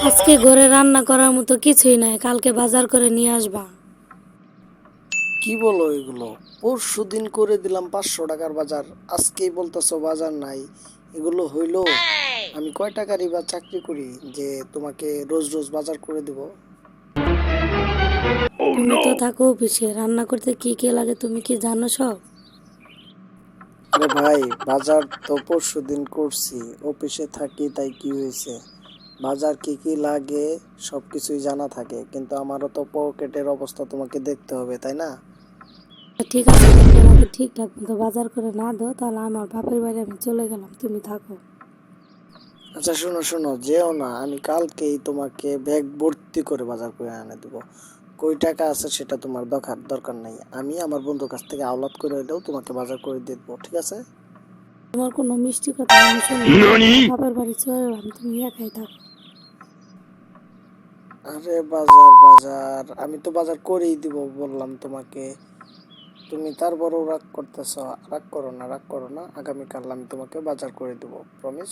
আজকে ঘরে রান্না করার মতো কিছুই নাই, কালকে বাজার করে নিয়ে আসবা। কি বলো এগুলো? পরশু দিন করে দিলাম 500 টাকার বাজার, আজকেই বলতেছো বাজার নাই। এগুলো হইলো? আমি কয় টাকারই বা চাকরি করি যে তোমাকে রোজ রোজ বাজার করে দিব? তুমি তো থাকো অফিসে, রান্না করতে কি কি লাগে তুমি কি জানো সব? আরে ভাই, বাজার তো পরশু দিন করছি, অফিসে থাকি তাই কি হয়েছে? বাজার কি কি লাগে সবকিছুই জানা থাকে, কিন্তু আমারও তো পকেটের অবস্থা তোমাকে দেখতে হবে, তাই না? ঠিক আছে, তুমি আমাকে ঠিকঠাক মতো বাজার করে না দাও তাহলে আমার বাপের বাড়ি আমি চলে গেলাম, তুমি থাকো। আচ্ছা শোনো শোনো, যেও না, আমি কালকেই তোমাকে ব্যাগ ভর্তি করে বাজার করে এনে দেবো। কই টাকা আছে সেটা তোমার দরকার দরকার নাই, আমি আমার বন্ধুর কাছ থেকে আওলাদ করে হলেও তোমাকে বাজার করে দিয়ে দেবো, ঠিক আছে? তোমার কোনো মিষ্টি কথা আমি শুনবো না, আমার বাপের বাড়ি চলে গেলাম, তুমি একাই থাকো। আরে বাজার বাজার, আমি তো বাজার করেই দিব বললাম তোমাকে। তুমি তারপরও রাগ করতেছ। রাগ করো না, রাগ করো না, আগামীকাল আমি তোমাকে বাজার করে দেবো, প্রমিস।